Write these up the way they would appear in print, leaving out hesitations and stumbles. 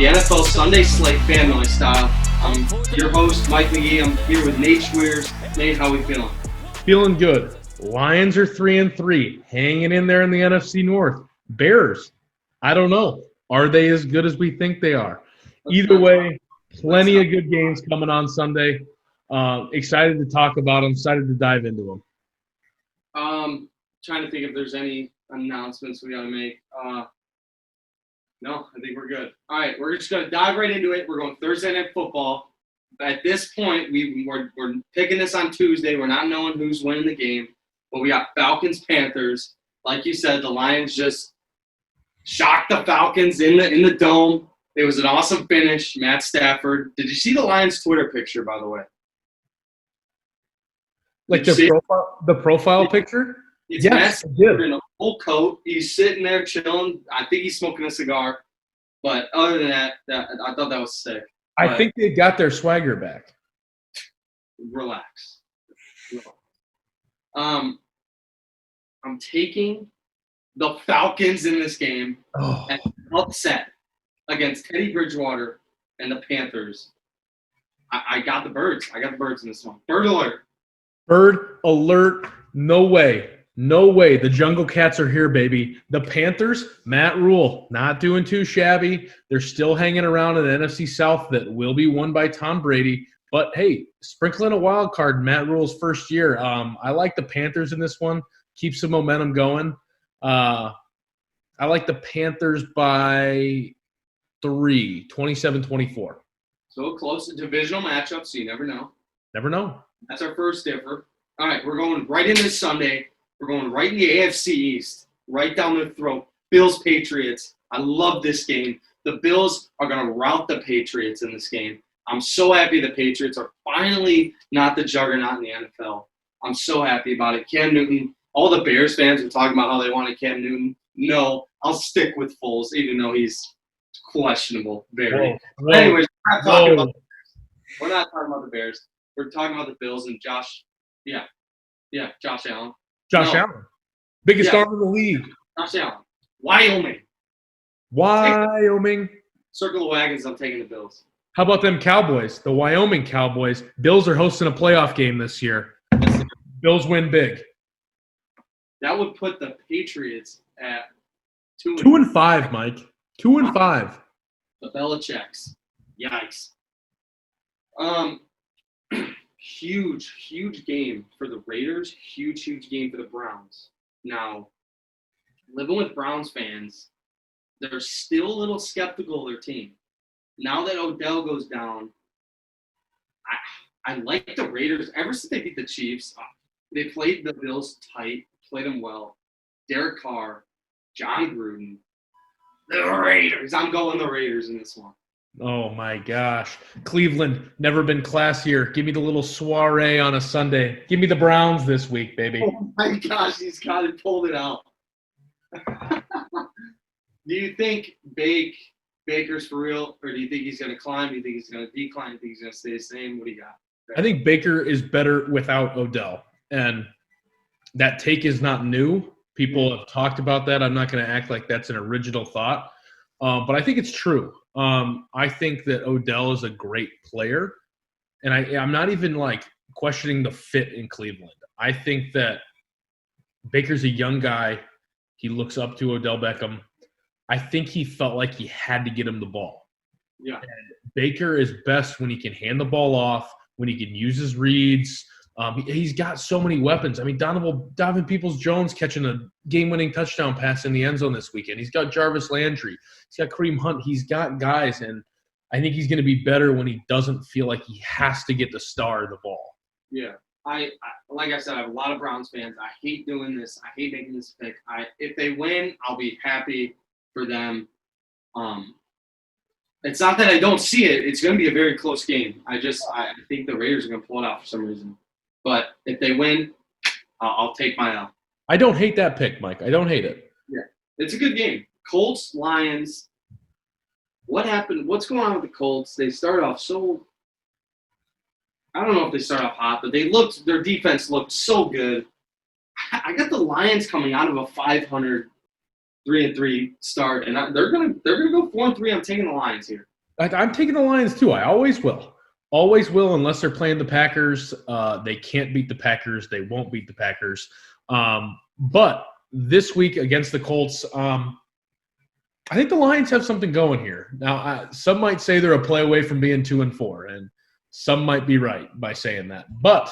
the NFL Sunday Slate family style. I'm your host, Mike McGee. I'm here with Nate Schweers. Nate, how we feeling? Feeling good. Lions are 3-3, hanging in there in the NFC North. Bears, I don't know. Are they as good as we think they are? Either way, plenty of good games coming on Sunday. Excited to talk about them. Excited to dive into them. Trying to think if there's any announcements we got to make. No, I think we're good. All right, we're just going to dive right into it. We're going Thursday Night Football. At this point, we're picking this on Tuesday. We're not knowing who's winning the game. But we got Falcons, Panthers. Like you said, the Lions just shocked the Falcons in the dome. It was an awesome finish. Matt Stafford. Did you see the Lions' Twitter picture, by the way? Like the profile picture? It's yes, Matt Stafford in a full coat. He's sitting there chilling. I think he's smoking a cigar. But other than that, I thought that was sick. I think they got their swagger back. Relax. I'm taking the Falcons in this game and upset against Teddy Bridgewater and the Panthers. I got the birds. I got the birds in this one. Bird alert. Bird alert. No way. No way. The Jungle Cats are here, baby. The Panthers, Matt Rule, not doing too shabby. They're still hanging around in the NFC South that will be won by Tom Brady. But, hey, sprinkling a wild card in Matt Rule's first year. I like the Panthers in this one. Keep some momentum going. I like the Panthers by 3, 27-24. So close to divisional matchup, so you never know. Never know. That's our first differ. All right, we're going right into Sunday. We're going right in the AFC East, right down their throat. Bills-Patriots. I love this game. The Bills are going to rout the Patriots in this game. I'm so happy the Patriots are finally not the juggernaut in the NFL. I'm so happy about it. Cam Newton, all the Bears fans are talking about how they wanted Cam Newton. No, I'll stick with Foles, even though he's questionable. Very. Whoa. Anyways, we're not talking about the Bears. We're not talking about the Bears. We're talking about the Bills and Josh. Yeah, Josh Allen. Allen. Biggest arm in the league. Josh Allen. Wyoming. Circle the wagons, I'm taking the Bills. How about them Cowboys? The Wyoming Cowboys. Bills are hosting a playoff game this year. Bills win big. That would put the Patriots at 2-5, Mike. 2-5. The Belichicks. Yikes. Huge game for the Raiders. Huge game for the Browns. Now, living with Browns fans, they're still a little skeptical of their team. Now that Odell goes down, I like the Raiders. Ever since they beat the Chiefs, they played the Bills tight, played them well. Derek Carr, John Gruden, the Raiders. I'm going the Raiders in this one. Oh, my gosh. Cleveland, never been classier. Give me the little soiree on a Sunday. Give me the Browns this week, baby. Oh, my gosh. He's got it, pulled it out. Do you think Baker's for real, or do you think he's going to climb? Do you think he's going to decline? Do you think he's going to stay the same? What do you got? I think Baker is better without Odell, and that take is not new. People have talked about that. I'm not going to act like that's an original thought, but I think it's true. I think that Odell is a great player, and I'm not even questioning the fit in Cleveland. I think that Baker's a young guy. He looks up to Odell Beckham. I think he felt like he had to get him the ball. Yeah. And Baker is best when he can hand the ball off, when he can use his reads. He's got so many weapons. I mean, Donovan Peoples-Jones catching a game-winning touchdown pass in the end zone this weekend. He's got Jarvis Landry. He's got Kareem Hunt. He's got guys, and I think he's going to be better when he doesn't feel like he has to get the star of the ball. Yeah. I like I said, I have a lot of Browns fans. I hate doing this. I hate making this pick. If they win, I'll be happy for them. It's not that I don't see it. It's going to be a very close game. I think the Raiders are going to pull it out for some reason. But if they win, I'll take my L. I don't hate that pick, Mike. I don't hate it. Yeah. It's a good game. Colts, Lions. What happened? What's going on with the Colts? They started off so – I don't know if they started off hot, but their defense looked so good. I got the Lions coming out of a 500 3-3 start, and they're gonna go 4-3. I'm taking the Lions here. I'm taking the Lions too. I always will. Always will unless they're playing the Packers. They can't beat the Packers. They won't beat the Packers. But this week against the Colts, I think the Lions have something going here. Now, some might say they're a play away from being 2-4, and some might be right by saying that. But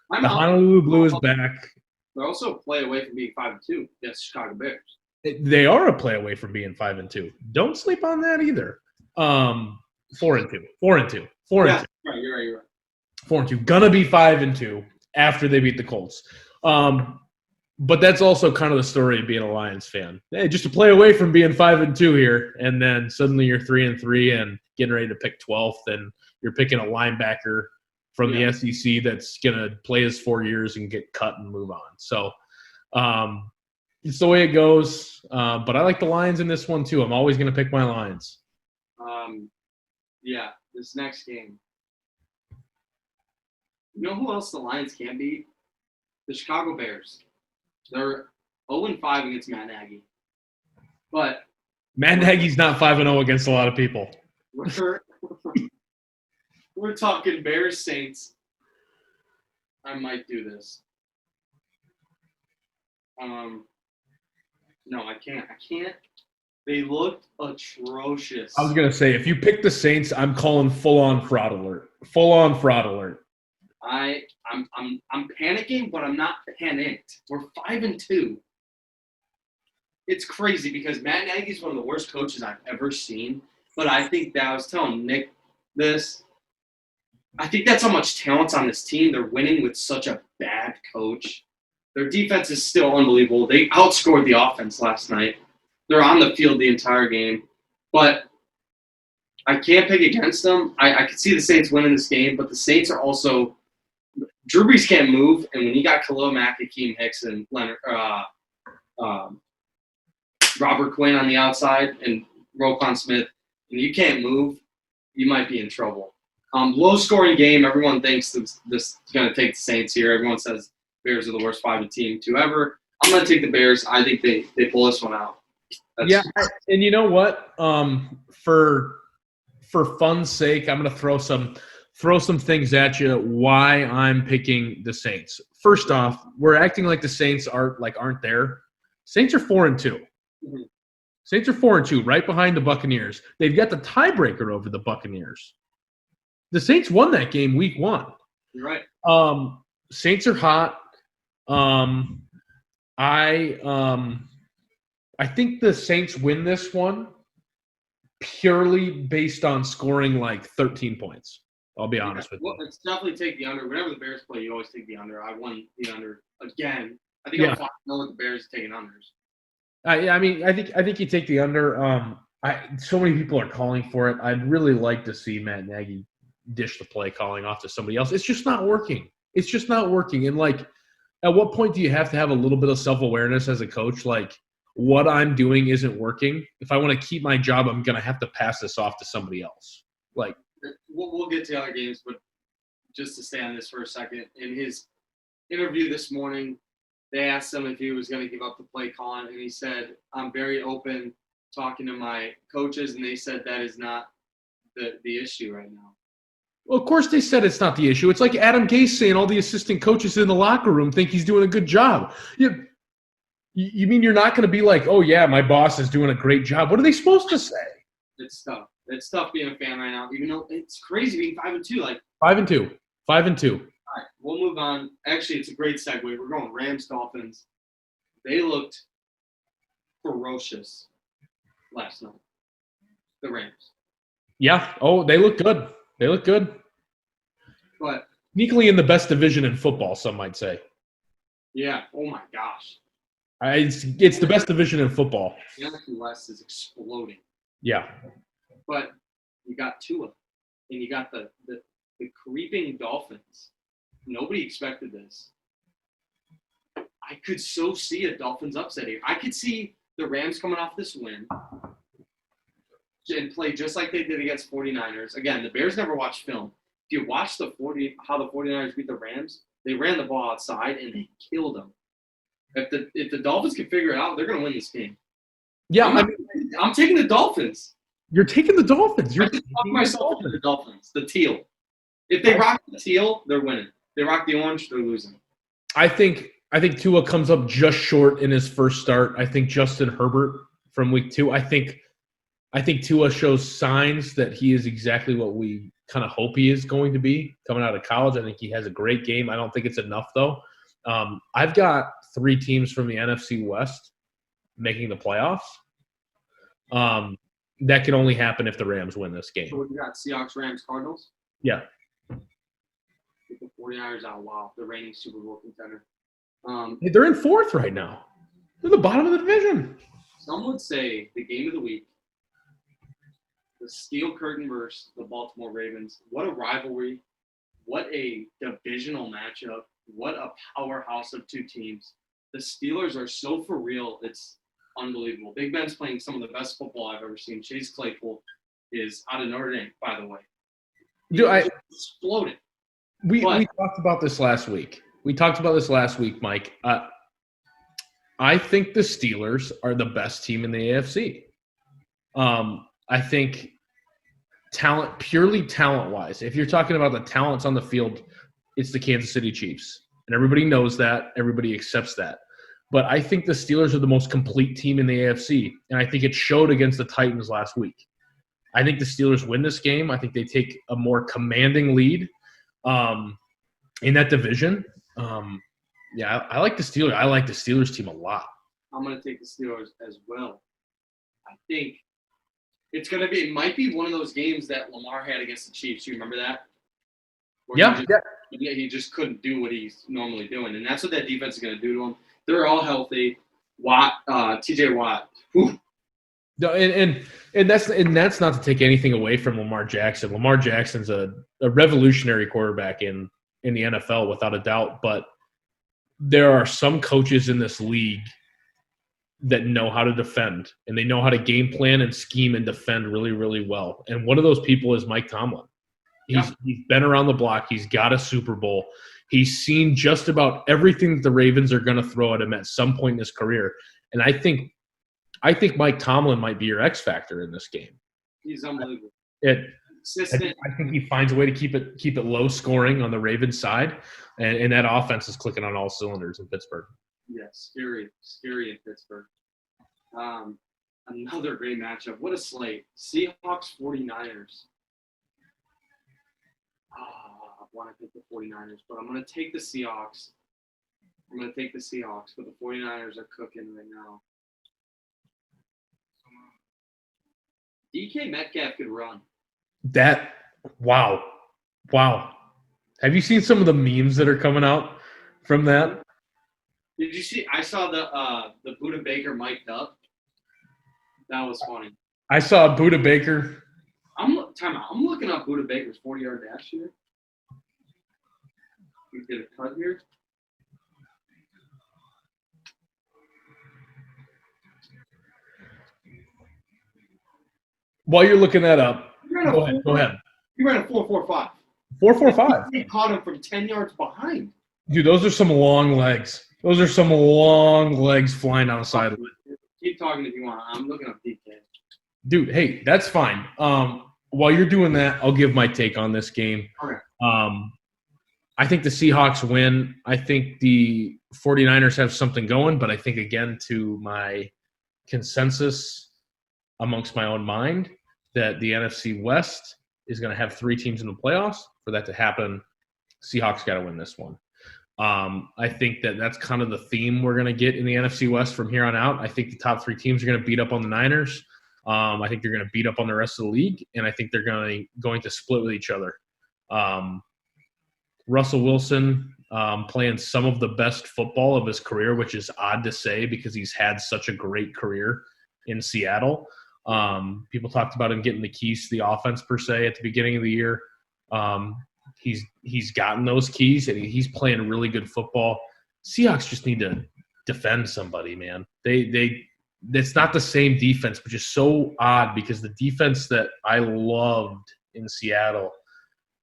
the Honolulu Blue is back. They're also a play away from being 5-2 against Chicago Bears. They are a play away from being 5-2. Don't sleep on that either. 4-2. 4-2. 4-2. Yeah, right, you're right. 4-2. Gonna be 5-2 after they beat the Colts. But that's also kind of the story of being a Lions fan. Hey, just to play away from being 5-2 here, and then suddenly you're 3-3 and getting ready to pick 12th, and you're picking a linebacker from the SEC that's gonna play his 4 years and get cut and move on. So it's the way it goes. But I like the Lions in this one too. I'm always gonna pick my Lions. Yeah, this next game. You know who else the Lions can't beat? The Chicago Bears. They're 0-5 against Matt Nagy. But Matt Nagy's not 5-0 against a lot of people. We're talking Bears Saints. I might do this. No, I can't. They looked atrocious. I was gonna say, if you pick the Saints, I'm calling full-on fraud alert. Full-on fraud alert. I'm panicking, but I'm not panicked. We're 5-2. It's crazy because Matt Nagy is one of the worst coaches I've ever seen. But I think that I was telling Nick this. I think that's how much talent's on this team. They're winning with such a bad coach. Their defense is still unbelievable. They outscored the offense last night. They're on the field the entire game. But I can't pick against them. I could see the Saints winning this game, but the Saints are also – Drew Brees can't move, and when you got Khalil Mack, Akeem Hicks, and Robert Quinn on the outside and Roquan Smith, and you can't move, you might be in trouble. Low-scoring game. Everyone thinks this is going to take the Saints here. Everyone says Bears are the worst 5 team to ever. I'm going to take the Bears. I think they pull this one out. And you know what? For fun's sake, I'm going to throw some things at you why I'm picking the Saints. First off, we're acting like the Saints aren't there. Saints are 4-2. Mm-hmm. Saints are 4-2, right behind the Buccaneers. They've got the tiebreaker over the Buccaneers. The Saints won that game week 1. You're right. Saints are hot. I think the Saints win this one purely based on scoring like 13 points. I'll be honest with you. Let's definitely take the under. Whenever the Bears play, you always take the under. I won the under again. I think I'm fine with the Bears taking unders. I think you take the under. So many people are calling for it. I'd really like to see Matt Nagy dish the play calling off to somebody else. It's just not working. And at what point do you have to have a little bit of self-awareness as a coach? Like, what I'm doing isn't working. If I want to keep my job, I'm going to have to pass this off to somebody else. Like, we'll get to other games, but just to stay on this for a second, in his interview this morning, they asked him if he was going to give up the play calling, and he said, I'm very open talking to my coaches, and they said that is not the issue right now. Well, of course they said it's not the issue. It's like Adam Gase saying all the assistant coaches in the locker room think he's doing a good job. You mean you're not going to be like, oh, yeah, my boss is doing a great job? What are they supposed to say? It's tough. It's tough being a fan right now, even though it's crazy being 5-2. 5-2. 5-2. All right, we'll move on. Actually, it's a great segue. We're going Rams-Dolphins. They looked ferocious last night, the Rams. Yeah. Oh, they look good. But sneakily in the best division in football, some might say. Yeah. Oh, my gosh. It's the best division in football. The NFC West is exploding. Yeah. But you got Tua, and you got the creeping Dolphins. Nobody expected this. I could so see a Dolphins upset here. I could see the Rams coming off this win and play just like they did against 49ers. Again, the Bears never watched film. If you watch how the 49ers beat the Rams, they ran the ball outside and they killed them. If the Dolphins can figure it out, they're going to win this game. Yeah, I'm taking the Dolphins. You're taking the Dolphins. You're I just talked myself into the Dolphins. The teal. If they rock the teal, they're winning. If they rock the orange, they're losing. I think Tua comes up just short in his first start. I think Justin Herbert from week 2. I think Tua shows signs that he is exactly what we kind of hope he is going to be coming out of college. I think he has a great game. I don't think it's enough, though. I've got 3 teams from the NFC West making the playoffs. That can only happen if the Rams win this game. So what you got? Seahawks, Rams, Cardinals? Yeah. Get the 49ers out. Wow. The reigning Super Bowl contender. They're in 4th right now. They're the bottom of the division. Some would say the game of the week, the Steel Curtain versus the Baltimore Ravens. What a rivalry. What a divisional matchup. What a powerhouse of 2 teams. The Steelers are so for real. It's unbelievable. Big Ben's playing some of the best football I've ever seen. Chase Claypool is out of Notre Dame, by the way. Dude, Exploded. We talked about this last week. Mike. I think the Steelers are the best team in the AFC. I think purely talent-wise, if you're talking about the talents on the field, it's the Kansas City Chiefs. And everybody knows that. Everybody accepts that. But I think the Steelers are the most complete team in the AFC, and I think it showed against the Titans last week. I think the Steelers win this game. I think they take a more commanding lead in that division. I like the Steelers. I like the Steelers team a lot. I'm going to take the Steelers as well. I think it might be one of those games that Lamar had against the Chiefs. You remember that? He just couldn't do what he's normally doing, and that's what that defense is going to do to him. They're all healthy. TJ Watt. Whew. No, and that's not to take anything away from Lamar Jackson. Lamar Jackson's a revolutionary quarterback in the NFL without a doubt, but there are some coaches in this league that know how to defend, and they know how to game plan and scheme and defend really, really well. And one of those people is Mike Tomlin. He's been around the block. He's got a Super Bowl. He's seen just about everything that the Ravens are going to throw at him at some point in his career. And I think Mike Tomlin might be your X factor in this game. He's unbelievable. I think he finds a way to keep it low scoring on the Ravens side, and that offense is clicking on all cylinders in Pittsburgh. Yeah, scary in Pittsburgh. Another great matchup. What a slate. Seahawks, 49ers. I want to take the 49ers, but I'm going to take the Seahawks. But the 49ers are cooking right now. DK Metcalf could run. Wow. Have you seen some of the memes that are coming out from that? Did you see? I saw the Buda Baker mic'd up. That was funny. I saw Buda Baker. I'm looking up Buda Baker's 40-yard dash here. We did a cut here. While you're looking that up, go ahead. He ran a 4.45. 4.45. He caught him from 10 yards behind. Dude, those are some long legs. Those are some long legs flying down the sideline. Keep talking if you want. I'm looking up DK. Dude, hey, that's fine. While you're doing that, I'll give my take on this game. Okay. I think the Seahawks win. I think the 49ers have something going, but I think, again, to my consensus amongst my own mind, that the NFC West is going to have 3 teams in the playoffs. For that to happen, Seahawks got to win this one. I think that's kind of the theme we're going to get in the NFC West from here on out. I think the top 3 teams are going to beat up on the Niners. I think they're going to beat up on the rest of the league, and I think they're going to split with each other. Russell Wilson playing some of the best football of his career, which is odd to say because he's had such a great career in Seattle. People talked about him getting the keys to the offense per se at the beginning of the year. He's gotten those keys, and he's playing really good football. Seahawks just need to defend somebody, man. It's not the same defense, which is so odd because the defense that I loved in Seattle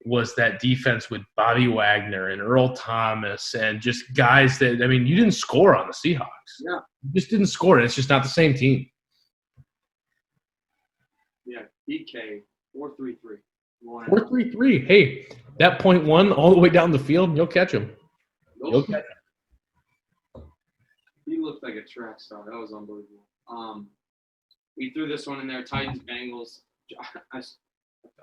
was that defense with Bobby Wagner and Earl Thomas and just guys that, you didn't score on the Seahawks. Yeah. You just didn't score. It's just not the same team. Yeah, BK 433. 4-3-3. Hey, that 0.1 all the way down the field, and you'll catch him. You'll catch him. He looked like a track star. That was unbelievable. We threw this one in there. Titans, Bengals.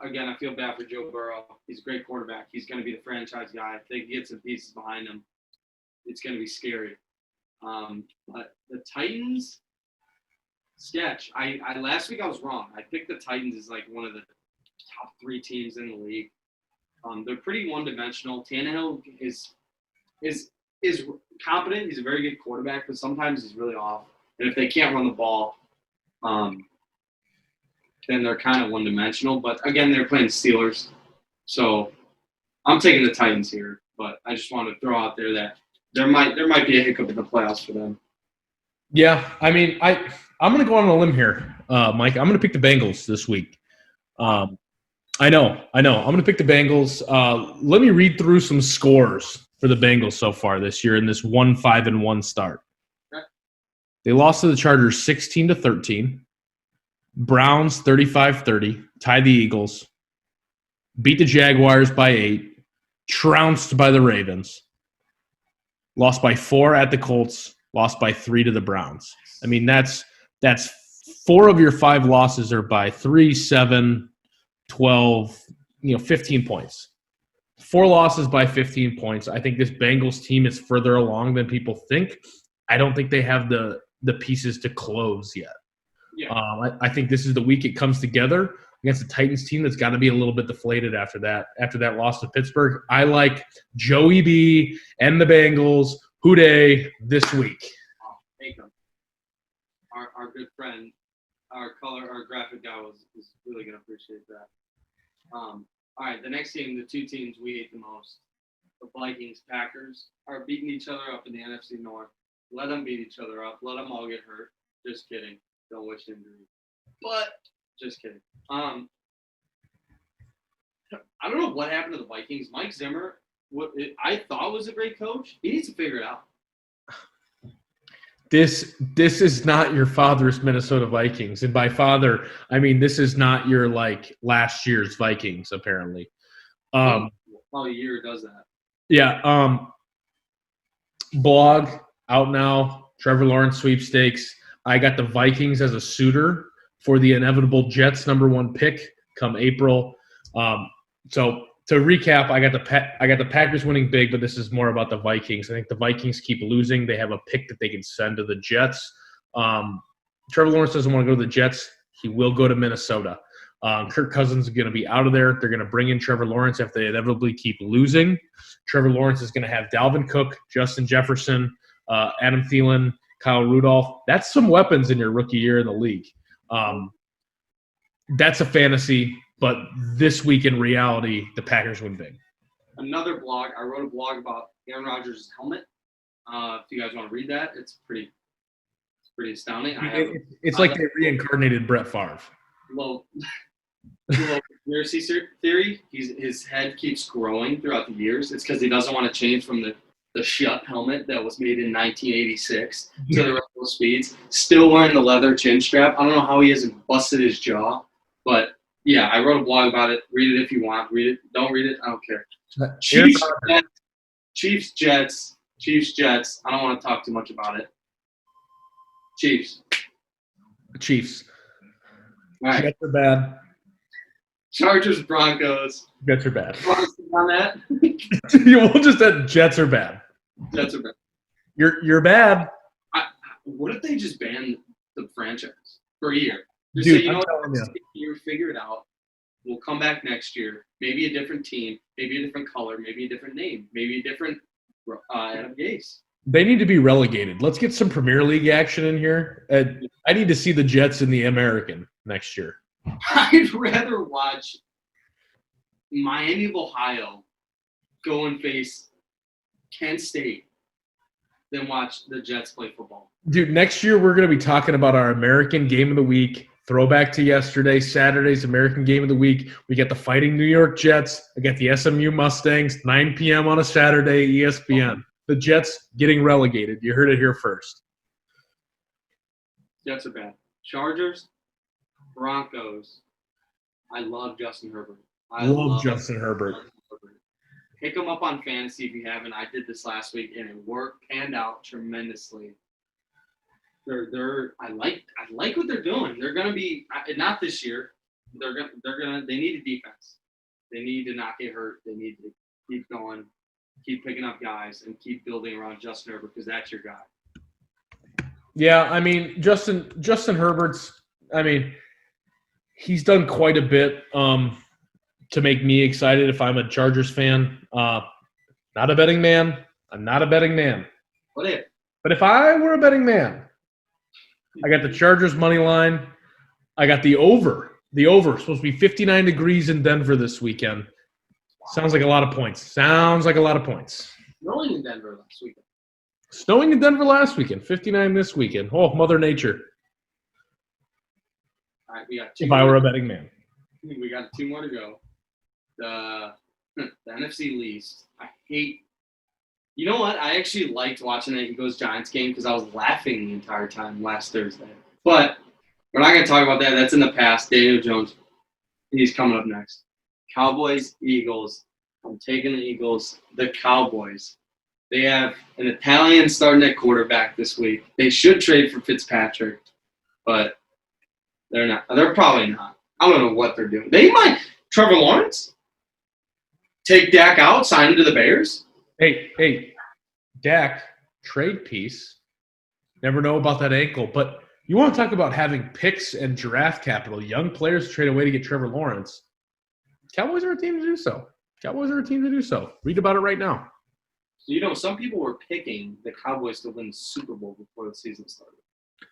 Again, I feel bad for Joe Burrow. He's a great quarterback. He's going to be the franchise guy. If they get some pieces behind him, it's going to be scary. But the Titans sketch. I last week I was wrong. I picked the Titans as like one of the top 3 teams in the league. They're pretty one-dimensional. Tannehill is competent. He's a very good quarterback, but sometimes he's really off. And if they can't run the ball, then they're kind of one-dimensional. But again, they're playing the Steelers, so I'm taking the Titans here. But I just wanted to throw out there that there might be a hiccup in the playoffs for them. Yeah, I mean, I'm going to go on a limb here, Mike. I'm going to pick the Bengals this week. I know. I'm going to pick the Bengals. Let me read through some scores for the Bengals so far this year in this 1-5-1 start. Okay. They lost to the Chargers 16-13. Browns 35-30. Tied the Eagles. Beat the Jaguars by 8. Trounced by the Ravens. Lost by 4 at the Colts. Lost by 3 to the Browns. I mean, that's 4 of your 5 losses are by 3, 7, 12, 15 points. 4 losses by 15 points. I think this Bengals team is further along than people think. I don't think they have the pieces to close yet. Yeah. I think this is the week it comes together against the Titans team that's got to be a little bit deflated after that loss to Pittsburgh. I like Joey B and the Bengals, Houday, this week. Take them. Our good friend, our graphic guy was really going to appreciate that. All right, the next team, the 2 teams we hate the most, the Vikings, Packers, are beating each other up in the NFC North. Let them beat each other up. Let them all get hurt. Just kidding. Don't wish injury. But just kidding. I don't know what happened to the Vikings. Mike Zimmer, I thought was a great coach. He needs to figure it out. This is not your father's Minnesota Vikings. And by father, I mean this is not your last year's Vikings, apparently. How a year does that? Yeah. Blog out now. Trevor Lawrence sweepstakes. I got the Vikings as a suitor for the inevitable Jets #1 pick come April. So to recap, I got the Packers winning big, but this is more about the Vikings. I think the Vikings keep losing. They have a pick that they can send to the Jets. Trevor Lawrence doesn't want to go to the Jets. He will go to Minnesota. Kirk Cousins is going to be out of there. They're going to bring in Trevor Lawrence if they inevitably keep losing. Trevor Lawrence is going to have Dalvin Cook, Justin Jefferson, Adam Thielen, Kyle Rudolph. That's some weapons in your rookie year in the league. That's a fantasy, but this week in reality, the Packers win big. Another blog. I wrote a blog about Aaron Rodgers' helmet. If you guys want to read that, it's pretty astounding. It's like they reincarnated Brett Favre. Little conspiracy theory. His head keeps growing throughout the years. It's because he doesn't want to change from the Shutt helmet that was made in 1986 to the retro speeds. Still wearing the leather chin strap. I don't know how he hasn't busted his jaw, but yeah, I wrote a blog about it. Read it if you want. Read it. Don't read it. I don't care. Chiefs, Jets. I don't want to talk too much about it. Chiefs. All right. Jets are bad. Chargers, Broncos. Jets are bad. On that? We'll just say Jets are bad. Jets are bad. You're bad. What if they just ban the franchise for a year? Just Dude, say, you know telling what? You figure it out. We'll come back next year. Maybe a different team. Maybe a different color. Maybe a different name. Maybe a different Adam Gase. They need to be relegated. Let's get some Premier League action in here. I need to see the Jets in the American next year. I'd rather watch Miami of Ohio go and face Kent State than watch the Jets play football. Dude, next year we're going to be talking about our American Game of the Week. Throwback to yesterday, Saturday's American Game of the Week. We got the Fighting New York Jets. I got the SMU Mustangs, 9 p.m. on a Saturday, ESPN. The Jets getting relegated. You heard it here first. Jets are bad. Chargers, Broncos. I love Justin Herbert. I love Justin Herbert. Pick him up on fantasy if you haven't. I did this last week and it panned out tremendously. I like what they're doing. They're gonna be not this year. They need a defense. They need to not get hurt. They need to keep going, keep picking up guys, and keep building around Justin Herbert because that's your guy. Yeah, I mean Justin Herbert's. I mean, he's done quite a bit to make me excited. If I'm a Chargers fan, not a betting man. I'm not a betting man. But if I were a betting man, I got the Chargers money line. I got the over. The over is supposed to be 59 degrees in Denver this weekend. Sounds like a lot of points. Snowing in Denver last weekend. 59 this weekend. Oh, Mother Nature. All right, we got if I were a betting man. We got 2 more to go. The NFC least. You know what? I actually liked watching the Eagles-Giants game because I was laughing the entire time last Thursday. But we're not going to talk about that. That's in the past. Daniel Jones, he's coming up next. Cowboys, Eagles. I'm taking the Eagles. The Cowboys. They have an Italian starting at quarterback this week. They should trade for Fitzpatrick, but they're not. They're probably not. I don't know what they're doing. They might. Trevor Lawrence? Take Dak out, sign him to the Bears? Hey, Dak, trade piece. Never know about that ankle. But you want to talk about having picks and draft capital, young players trade away to get Trevor Lawrence. Cowboys are a team to do so. Read about it right now. So, some people were picking the Cowboys to win the Super Bowl before the season started.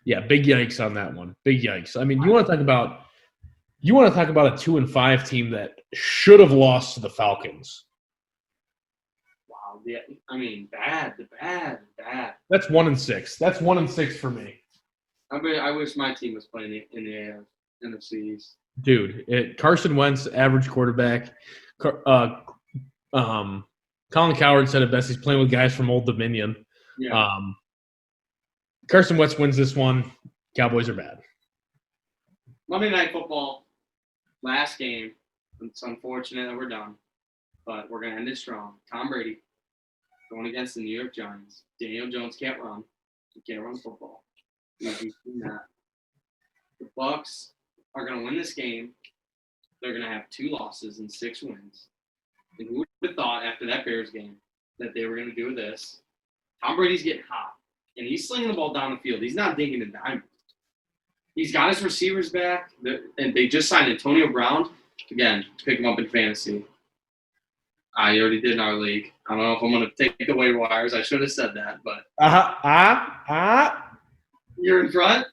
Yeah, big yikes on that one. Big yikes. I mean, you want to talk about a 2-5 team that should have lost to the Falcons. Wow. Yeah, I mean, bad. That's 1-6. That's 1-6 for me. I wish my team was playing in the NFC East. Dude, Carson Wentz, average quarterback. Colin Cowherd said it best. He's playing with guys from Old Dominion. Yeah. Carson Wentz wins this one. Cowboys are bad. Monday Night Football, last game. It's unfortunate that we're done, but we're going to end it strong. Tom Brady going against the New York Giants. Daniel Jones can't run. He can't run football. We've seen that. The Bucs are going to win this game. They're going to have 2 losses and 6 wins. And who would have thought after that Bears game that they were going to do this? Tom Brady's getting hot, and he's slinging the ball down the field. He's not dinking and diming. He's got his receivers back, and they just signed Antonio Brown. Again, pick him up in fantasy. I already did in our league. I don't know if I'm going to take the waiver wires. I should have said that, but. You're in front?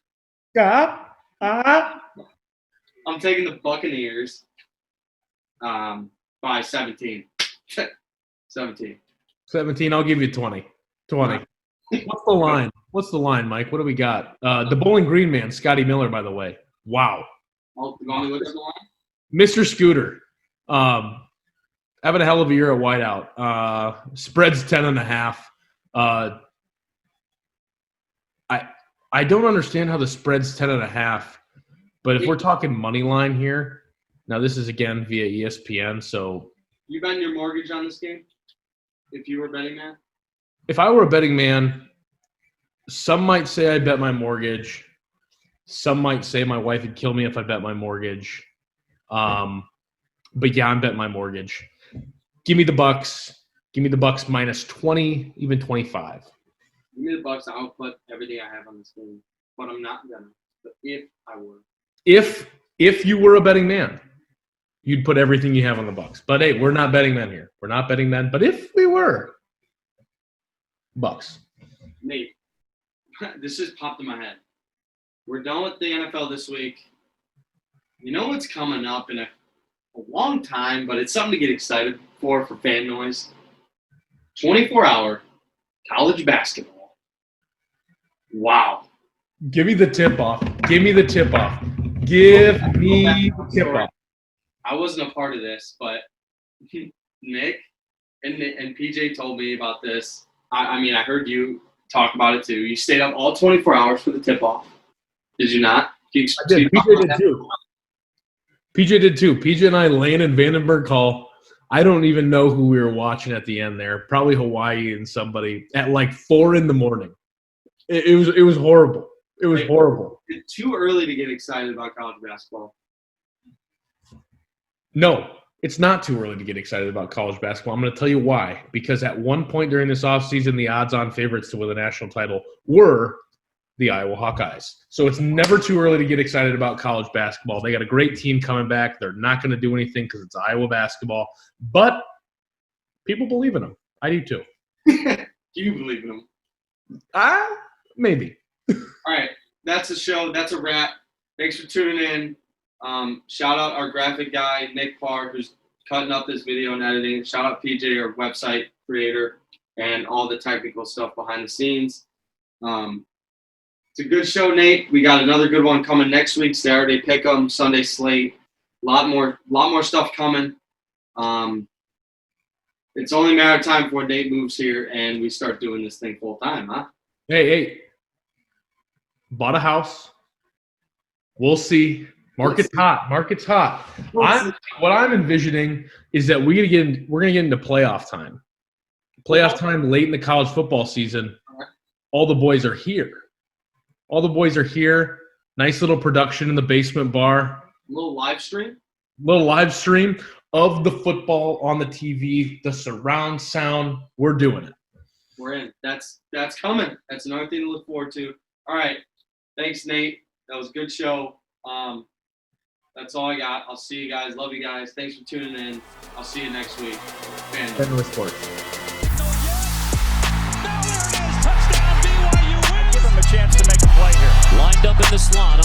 I'm taking the Buccaneers by 17. 17. 17, I'll give you 20. 20. What's the line, Mike? What do we got? The Bowling Green man, Scotty Miller, by the way. Wow. Oh, you want me to look at the line? Mr. Scooter. Having a hell of a year at wideout. Spreads 10.5. I don't understand how the spread's 10.5, but if we're talking money line here, now this is again via ESPN, so. You betting your mortgage on this game? If you were a betting man? If I were a betting man, some might say I bet my mortgage. Some might say my wife would kill me if I bet my mortgage. But yeah, I'm betting my mortgage. Give me the Bucks. Give me the Bucks minus 20, even 25. Give me the Bucks. I'll put everything I have on this game, but I'm not gonna. But if I were, if you were a betting man, you'd put everything you have on the Bucks. But hey, we're not betting men here. We're not betting men. But if we were, Bucks. Nate, this just popped in my head. We're done with the NFL this week. You know what's coming up in a long time, but it's something to get excited for fan noise. 24-hour college basketball. Wow. Give me the tip-off. I wasn't a part of this, but Nick and PJ told me about this. I mean, I heard you talk about it too. You stayed up all 24 hours for the tip-off. Did you not? I did. PJ did too. PJ did too. PJ and I, Lane and Vandenberg call. I don't even know who we were watching at the end there. Probably Hawaii and somebody at like 4 a.m. It was horrible. It was horrible. It's too early to get excited about college basketball. No, it's not too early to get excited about college basketball. I'm going to tell you why. Because at one point during this offseason, the odds-on favorites to win the national title were the Iowa Hawkeyes. So it's never too early to get excited about college basketball. They got a great team coming back. They're not going to do anything because it's Iowa basketball. But people believe in them. I do too. Do you believe in them? Maybe. All right. That's a show. That's a wrap. Thanks for tuning in. Shout out our graphic guy, Nick Parr, who's cutting up this video and editing. Shout out PJ, our website creator, and all the technical stuff behind the scenes. It's a good show, Nate. We got another good one coming next week. Saturday Pick'em, Sunday Slate. A lot more stuff coming. It's only a matter of time before Nate moves here and we start doing this thing full time, huh? Hey. Bought a house. We'll see. Market's hot. What I'm envisioning is that we're gonna get into playoff time. Playoff time late in the college football season. All the boys are here. Nice little production in the basement bar. Little live stream of the football on the TV, the surround sound. We're doing it. We're in. That's coming. That's another thing to look forward to. All right. Thanks, Nate. That was a good show. That's all I got. I'll see you guys. Love you guys. Thanks for tuning in. I'll see you next week. Fandom Sports. Now there it is. Touchdown BYU wins. Give him a chance to make a play here. Lined up in the slot.